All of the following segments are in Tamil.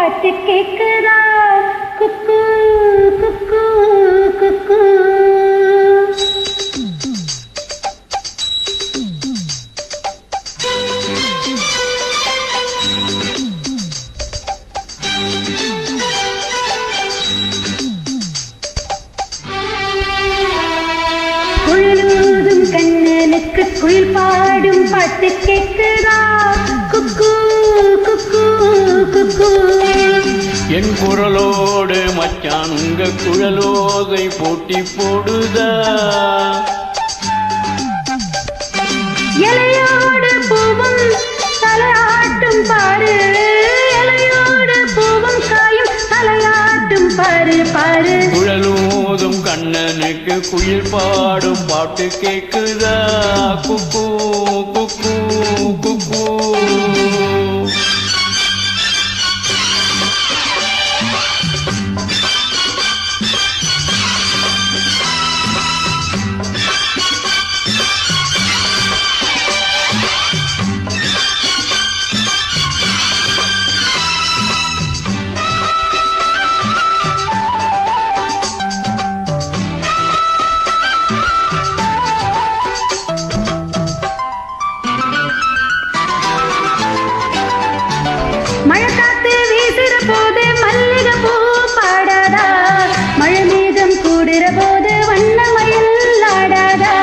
பாட்டு கேக்குதா குக்கு குக்கு குக்கு. குழலூதும் கண்ணனுக்கு குயில் பாடும் பாட்டு கேக்குதா குக்கு குக்கு குக்கு. என் குரலோடு மச்சான் உங்க குழலோதை போட்டி போடுதா. இலையோடு பூவும் தலையாட்டும் பாரு, இலையோடு பூவும் காயும் தலையாட்டும் பாரு பாரு. குழலோதும் கண்ணனுக்கு குயில் பாடும் பாட்டு கேக்குதா குக்கு குக்கு குக்கு. மழை காத்து வீசுற போது மல்லிகை பூ பாடாதா, மழை மேகம் கூடுற போது வண்ண மயில் ஆடாதா.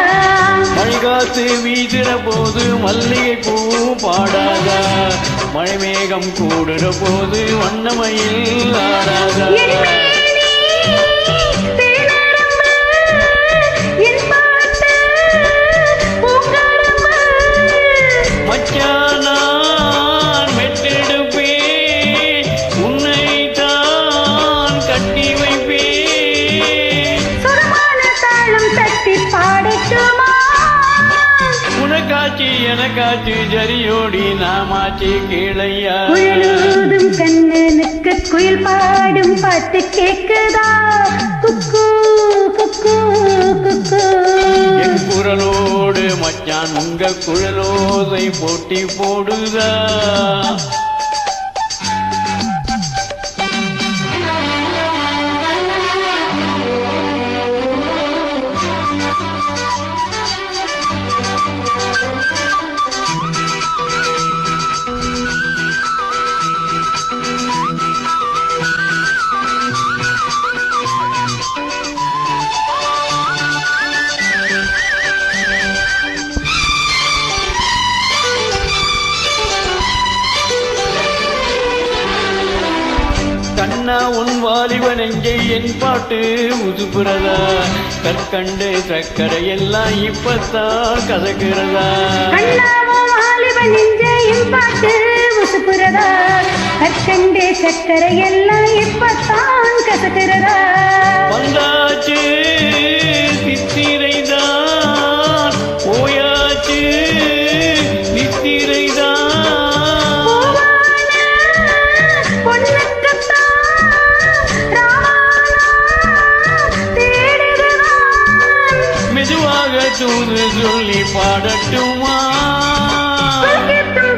மழை காத்து வீசுற போது மல்லிகை பூ பாடாதா, மழை மேகம் கூடுற போது வண்ணமயில் ஆடாதா. மச்சானான் மெட்டெடுப்பேன் உன்னைத்தான் கட்டி வைப்பேன். சுரமான தாளம் தட்டி பாடட்டுமா, உனக்காச்சு எனக்காச்சு ஜரியோடி நாமாச்சு கேளையா. குழலூதும் கண்ணனுக்கு குயில் பாடும் பாட்டு கேக்குதா குக்கு குக்கு குக்கு. என் குரலோடு மச்சான் உங்க குழலோதை போட்டி போடுதா. கண்ணா உன் வாலிபன் எங்கே என் பாட்டு உதுப்புறதா, கற்கண்டு சக்கரை எல்லாம் இப்பத்தான் கதக்கிறதா. அண்ணாவும் வாலிபன் நெஞ்சையும் பாட்டு உசுப்புறதா, கற்கண்டே சக்கரை எல்லாம் இப்பத்தான் கசக்கிறதா. வந்தாச்சு சித்திரைதான் போயாச்சு நித்திரைதான். மெதுவாக தூது சொல்லி பாடட்டுமா,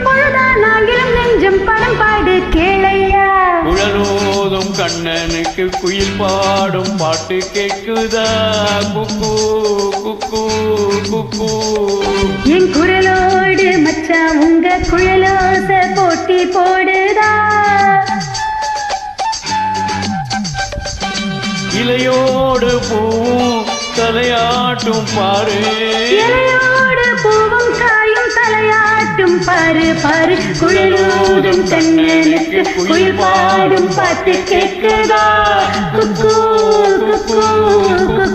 பொழுதானாகிலும் நெஞ்சம் படம் பாடு கேளையா. குழலோதும் கண்ணனுக்கு குயில் பாடும் பாட்டு கேக்குதா குக்கு குக்கு குக்கு. என் குரலோடு மச்சா உங்க குழலோச போட்டி போடுதா. இலையோடு பூவும் தலையாட்டும் பாரு, இலையோடு பூவும் காயும் தலையாட்டும் பாரு பாரு. குழலோடும் கண்ணனுக்கு குயில் பாடும் பாட்டு கேக்குதா குக்கு குக்கு குக்கு.